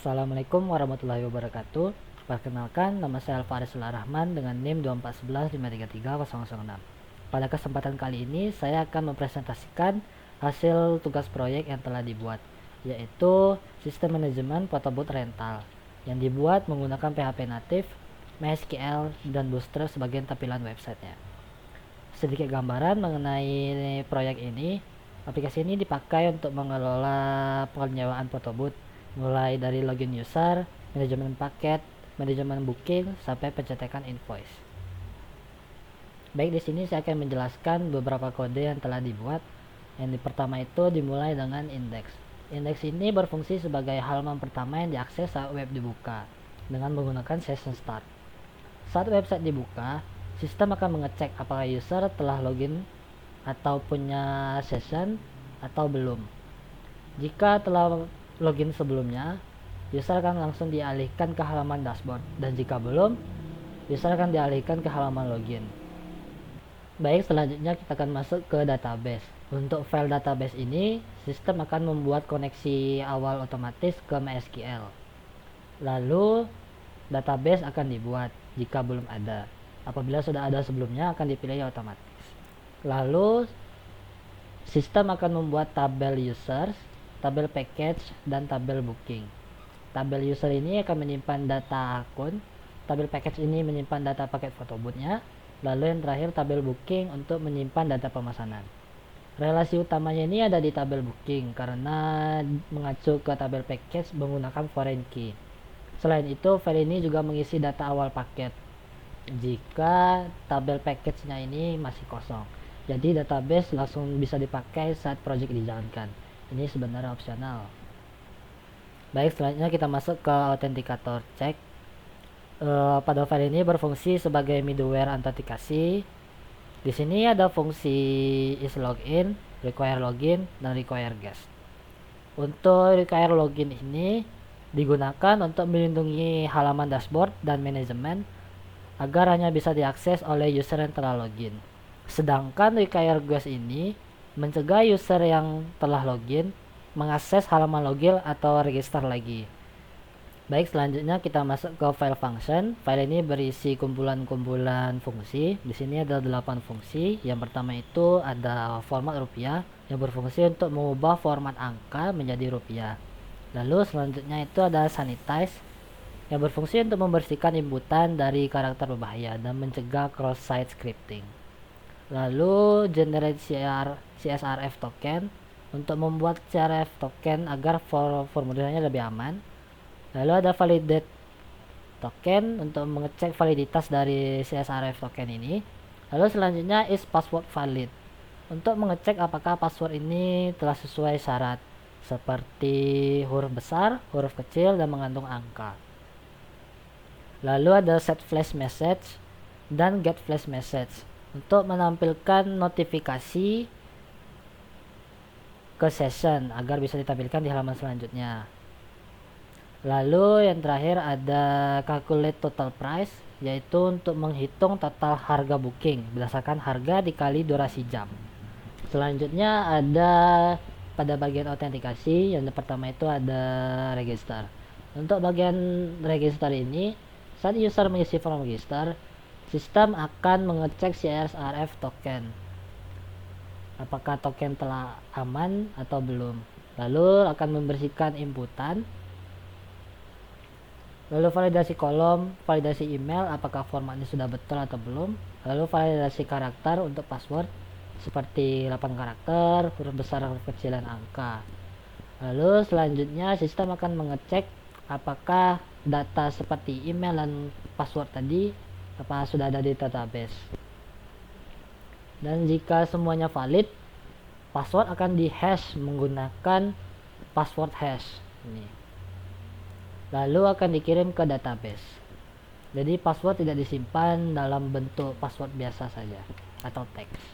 Assalamualaikum warahmatullahi wabarakatuh. Perkenalkan, nama saya Alfarizul Rahman dengan NIM 2411533006. Pada kesempatan kali ini, saya akan mempresentasikan hasil tugas proyek yang telah dibuat, yaitu sistem manajemen photobooth rental yang dibuat menggunakan PHP natif, MySQL, dan Bootstrap sebagai tampilan websitenya. Sedikit gambaran mengenai proyek ini. Aplikasi ini dipakai untuk mengelola penyewaan photobooth, mulai dari login user, manajemen paket, manajemen booking, sampai pencetakan invoice. Baik, di sini saya akan menjelaskan beberapa kode yang telah dibuat. Yang pertama itu dimulai dengan index. Index ini berfungsi sebagai halaman pertama yang diakses saat web dibuka dengan menggunakan session start. Saat website dibuka, sistem akan mengecek apakah user telah login atau punya session atau belum. Jika telah login sebelumnya, user akan langsung dialihkan ke halaman dashboard, dan jika belum, user akan dialihkan ke halaman login. Baik, selanjutnya kita akan masuk ke database. Untuk file database ini, sistem akan membuat koneksi awal otomatis ke MySQL. Lalu, database akan dibuat jika belum ada. Apabila sudah ada sebelumnya, akan dipilih otomatis. Lalu, sistem akan membuat tabel users, tabel package, dan tabel booking. Tabel user ini akan menyimpan data akun, tabel package ini menyimpan data paket photobooth-nya, lalu yang terakhir tabel booking untuk menyimpan data pemesanan. Relasi utamanya ini ada di tabel booking karena mengacu ke tabel package menggunakan foreign key. Selain itu, file ini juga mengisi data awal paket jika tabel package-nya ini masih kosong. Jadi database langsung bisa dipakai saat project dijalankan. Ini sebenarnya opsional. Baik, selanjutnya kita masuk ke authenticator check. Pada file ini berfungsi sebagai middleware autentikasi. Di sini ada fungsi isLogin, require login, dan require guest. Untuk require login ini digunakan untuk melindungi halaman dashboard dan manajemen agar hanya bisa diakses oleh user yang telah login. Sedangkan require guest ini mencegah user yang telah login mengakses halaman login atau register lagi. Baik, selanjutnya kita masuk ke file function. File ini berisi kumpulan-kumpulan fungsi. Di sini ada 8 fungsi. Yang pertama itu ada format rupiah yang berfungsi untuk mengubah format angka menjadi rupiah. Lalu selanjutnya itu ada sanitize yang berfungsi untuk membersihkan inputan dari karakter berbahaya dan mencegah cross-site scripting. Lalu generate CSRF token untuk membuat CSRF token agar formulirnya lebih aman. Lalu ada validate token untuk mengecek validitas dari CSRF token ini. Lalu selanjutnya is password valid untuk mengecek apakah password ini telah sesuai syarat seperti huruf besar, huruf kecil, dan mengandung angka. Lalu ada set flash message dan get flash message untuk menampilkan notifikasi ke session agar bisa ditampilkan di halaman selanjutnya. Lalu yang terakhir ada calculate total price, yaitu untuk menghitung total harga booking berdasarkan harga dikali durasi jam. Selanjutnya ada pada bagian autentikasi, yang pertama itu ada register. Untuk bagian register ini, saat user mengisi form register, sistem akan mengecek CSRF token apakah token telah aman atau belum. Lalu akan membersihkan inputan. Lalu validasi kolom, validasi email apakah formatnya sudah betul atau belum. Lalu validasi karakter untuk password seperti 8 karakter, huruf besar, huruf kecil, dan angka. Lalu selanjutnya sistem akan mengecek apakah data seperti email dan password tadi apa sudah ada di database. Dan jika semuanya valid, password akan di-hash menggunakan password hash ini. Lalu akan dikirim ke database. Jadi password tidak disimpan dalam bentuk password biasa saja atau teks.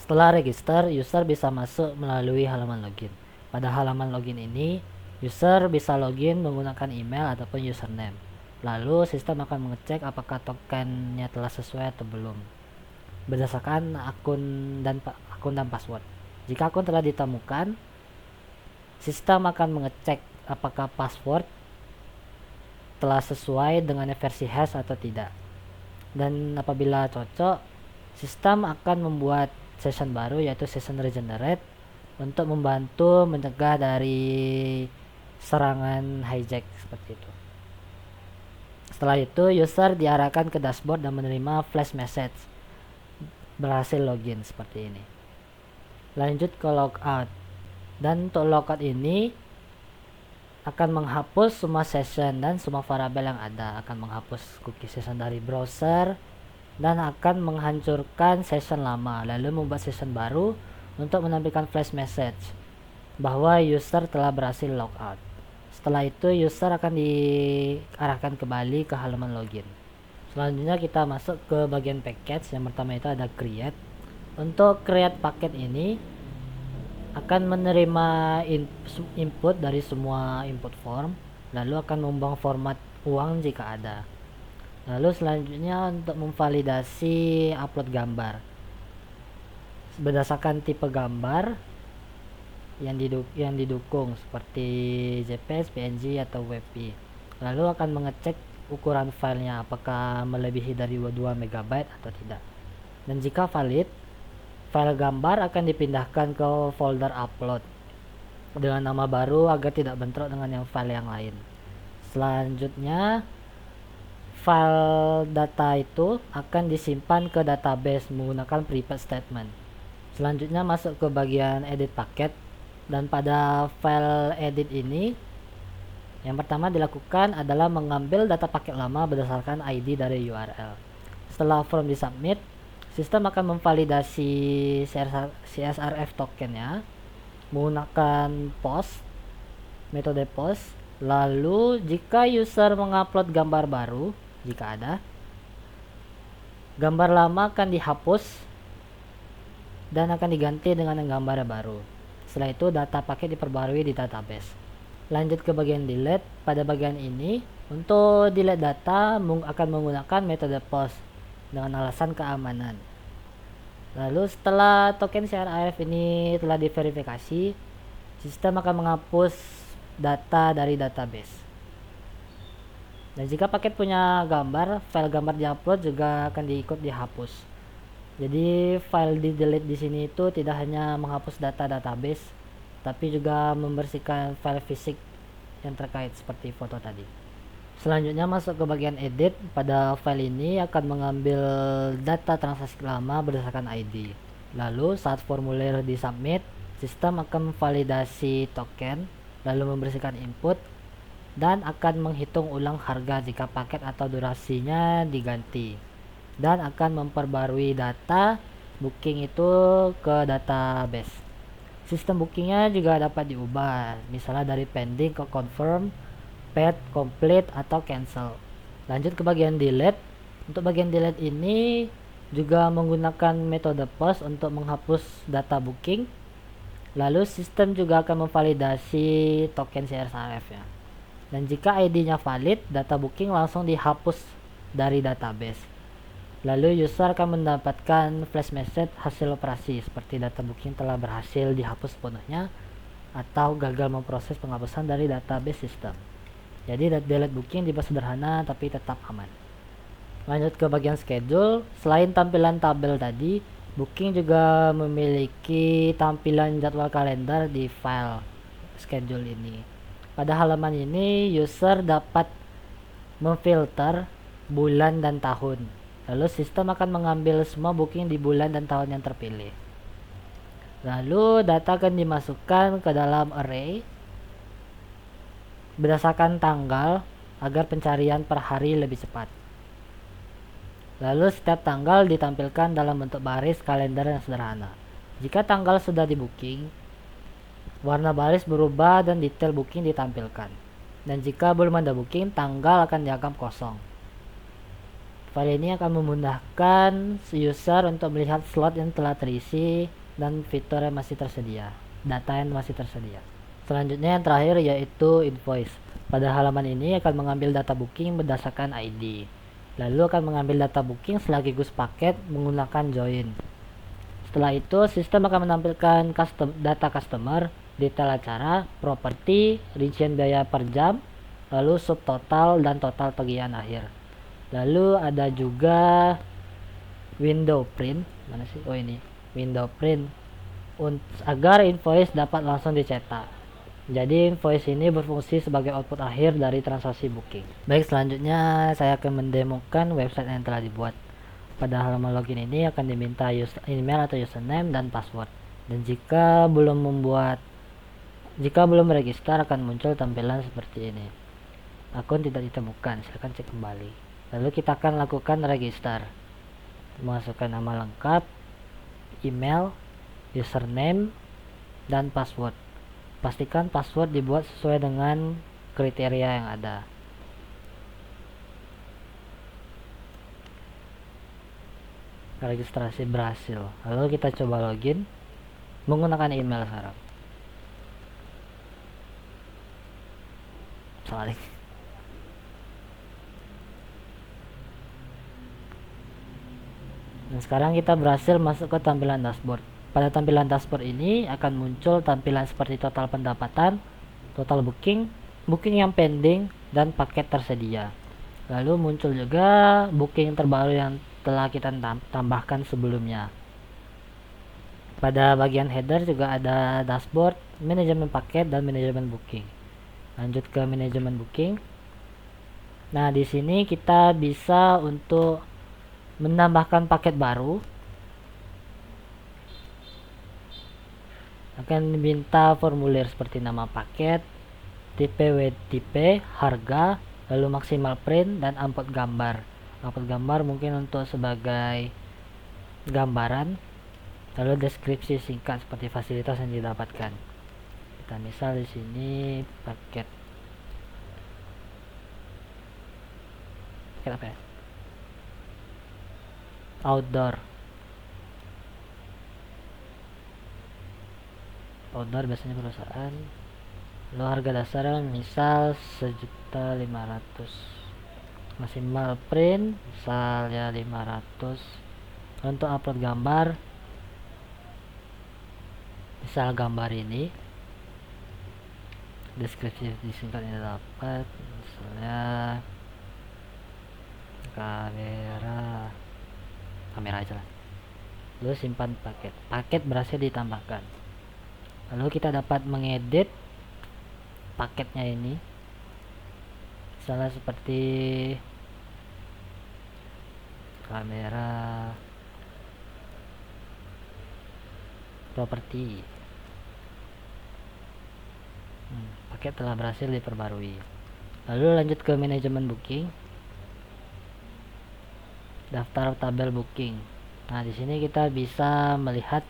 Setelah register, user bisa masuk melalui halaman login. Pada halaman login ini, user bisa login menggunakan email ataupun username. Lalu sistem akan mengecek apakah tokennya telah sesuai atau belum berdasarkan akun dan password. Jika akun telah ditemukan, sistem akan mengecek apakah password telah sesuai dengan versi hash atau tidak. Dan apabila cocok, sistem akan membuat session baru yaitu session regenerate untuk membantu mencegah dari serangan hijack seperti itu. Setelah itu user diarahkan ke dashboard dan menerima flash message berhasil login seperti ini. Lanjut ke logout. Dan untuk logout ini akan menghapus semua session dan semua variabel yang ada, akan menghapus cookie session dari browser dan akan menghancurkan session lama, lalu membuat session baru untuk menampilkan flash message bahwa user telah berhasil logout. Setelah itu user akan diarahkan kembali ke halaman login. Selanjutnya kita masuk ke bagian package. Yang pertama itu ada create. Untuk create paket ini akan menerima input dari semua input form, lalu akan membuang format uang jika ada. Lalu selanjutnya untuk memvalidasi upload gambar berdasarkan tipe gambar yang didukung seperti JPG, PNG atau WebP. Lalu akan mengecek ukuran filenya apakah melebihi dari 2 MB atau tidak. Dan jika valid, file gambar akan dipindahkan ke folder upload dengan nama baru agar tidak bentrok dengan yang file yang lain. Selanjutnya, file data itu akan disimpan ke database menggunakan prepaid statement. Selanjutnya masuk ke bagian edit paket. Dan pada file edit ini, yang pertama dilakukan adalah mengambil data paket lama berdasarkan ID dari URL. Setelah form disubmit, sistem akan memvalidasi CSRF tokennya menggunakan post, metode post. Lalu jika user mengupload gambar baru, jika ada, gambar lama akan dihapus dan akan diganti dengan gambar baru. Setelah itu data paket diperbarui di database. Lanjut ke bagian delete. Pada bagian ini, untuk delete data akan menggunakan metode post dengan alasan keamanan. Lalu setelah token CSRF ini telah diverifikasi, sistem akan menghapus data dari database. Dan jika paket punya gambar, file gambar diupload juga akan diikut dihapus. Jadi file di delete di sini itu tidak hanya menghapus data database, tapi juga membersihkan file fisik yang terkait seperti foto tadi. Selanjutnya masuk ke bagian edit. Pada file ini akan mengambil data transaksi lama berdasarkan ID. Lalu saat formulir disubmit, sistem akan memvalidasi token, lalu membersihkan input, dan akan menghitung ulang harga jika paket atau durasinya diganti. Dan akan memperbarui data booking itu ke database. Sistem bookingnya juga dapat diubah, misalnya dari pending ke confirm, paid, complete, atau cancel. Lanjut ke bagian delete. Untuk bagian delete ini juga menggunakan metode post untuk menghapus data booking. Lalu sistem juga akan memvalidasi token CSRF ya. Dan jika ID-nya valid, data booking langsung dihapus dari database. Lalu user akan mendapatkan flash message hasil operasi seperti data booking telah berhasil dihapus sepenuhnya atau gagal memproses penghapusan dari database sistem. Jadi delete booking dibuat sederhana tapi tetap aman. Lanjut ke bagian schedule. Selain tampilan tabel tadi, booking juga memiliki tampilan jadwal kalender di file schedule ini. Pada halaman ini user dapat memfilter bulan dan tahun. Lalu sistem akan mengambil semua booking di bulan dan tahun yang terpilih. Lalu data akan dimasukkan ke dalam array berdasarkan tanggal agar pencarian per hari lebih cepat. Lalu setiap tanggal ditampilkan dalam bentuk baris kalender yang sederhana. Jika tanggal sudah di booking, warna baris berubah dan detail booking ditampilkan. Dan jika belum ada booking, tanggal akan dianggap kosong. File ini akan memudahkan user untuk melihat slot yang telah terisi dan fitur yang masih tersedia, data yang masih tersedia. Selanjutnya yang terakhir yaitu invoice. Pada halaman ini akan mengambil data booking berdasarkan ID. Lalu akan mengambil data booking sekaligus paket menggunakan join. Setelah itu sistem akan menampilkan data customer, detail acara, properti, rincian biaya per jam, lalu subtotal dan total tagihan akhir. Lalu ada juga window print, mana sih? Oh ini, window print agar invoice dapat langsung dicetak. Jadi invoice ini berfungsi sebagai output akhir dari transaksi booking. Baik, selanjutnya saya akan mendemokan website yang telah dibuat. Pada halaman login ini akan diminta email atau username dan password. Dan jika belum register akan muncul tampilan seperti ini. Akun tidak ditemukan, silakan cek kembali. Lalu kita akan lakukan register. Masukkan nama lengkap, email, username, dan password. Pastikan password dibuat sesuai dengan kriteria yang ada. Registrasi berhasil. Lalu kita coba login menggunakan email sekarang. Salah. Dan sekarang kita berhasil masuk ke tampilan dashboard. Pada tampilan dashboard ini akan muncul tampilan seperti total pendapatan, total booking, booking yang pending, dan paket tersedia. Lalu muncul juga booking terbaru yang telah kita tambahkan sebelumnya. Pada bagian header juga ada dashboard, manajemen paket, dan manajemen booking. Lanjut ke manajemen booking. Nah, di sini kita bisa untuk menambahkan paket baru. Akan diminta formulir seperti nama paket, tipe WTP, harga, lalu maksimal print, dan upload gambar. Upload gambar mungkin untuk sebagai gambaran, lalu deskripsi singkat seperti fasilitas yang didapatkan. Kita misal di sini paket apa ya? Outdoor biasanya perusahaan. Lalu harga dasar misal 1.500.000, maksimal print misalnya 500. Untuk upload gambar misal gambar ini, deskripsi disingkat yang dapat misalnya kamera aja lah. Lalu simpan paket berhasil ditambahkan. Lalu kita dapat mengedit paketnya ini, misalnya seperti kamera properti. Paket telah berhasil diperbarui. Lalu lanjut ke manajemen booking, daftar tabel booking. Nah, di sini kita bisa melihat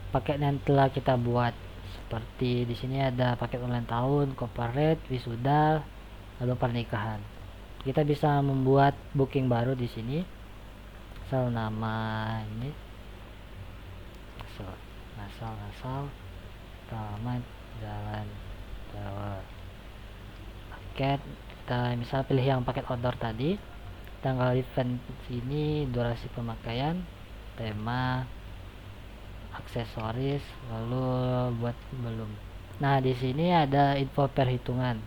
paket yang telah kita buat. Seperti di sini ada paket ulang tahun, corporate, wisuda, lalu pernikahan. Kita bisa membuat booking baru di sini. Asal nama ini, asal Taman Jalan Jawa. Paket kita misal pilih yang paket outdoor tadi. Tanggal event sini, durasi pemakaian, tema, aksesoris, lalu buat belum. Nah, di sini ada info perhitungan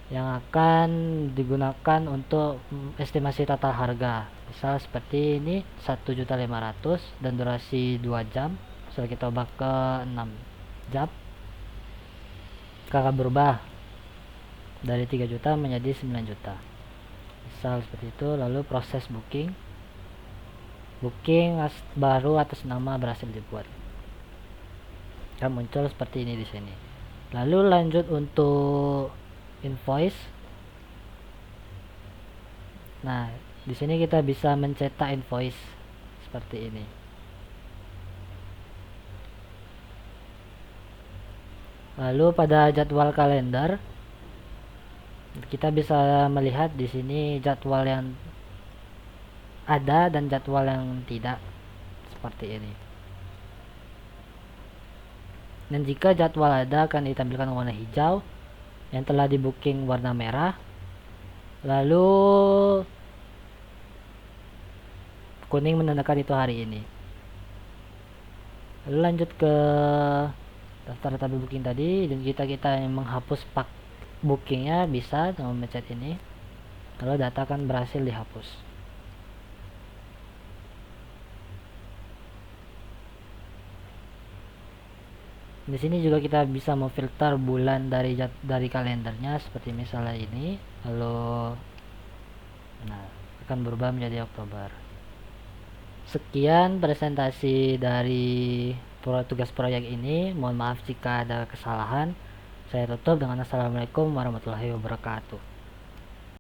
yang akan digunakan untuk estimasi total harga. Misal seperti ini 1.500.000 dan durasi 2 jam. Setelah kita ubah ke 6 jam, akan berubah dari 3 juta menjadi 9 juta. Misal seperti itu. Lalu proses booking baru atas nama berhasil dibuat, akan muncul seperti ini di sini. Lalu lanjut untuk invoice. Nah, di sini kita bisa mencetak invoice seperti ini. Lalu pada jadwal kalender kita bisa melihat di sini jadwal yang ada dan jadwal yang tidak, seperti ini. Dan jika jadwal ada akan ditampilkan warna hijau, yang telah di booking warna merah, lalu kuning menandakan itu hari ini. Lalu lanjut ke daftar tabel booking tadi, dan kita yang menghapus bookingnya bisa dengan mencet ini, lalu data akan berhasil dihapus. Di sini juga kita bisa memfilter bulan dari kalendernya seperti misalnya ini, lalu akan berubah menjadi Oktober. Sekian presentasi dari tugas proyek ini. Mohon maaf jika ada kesalahan. Saya tutup dengan assalamualaikum warahmatullahi wabarakatuh.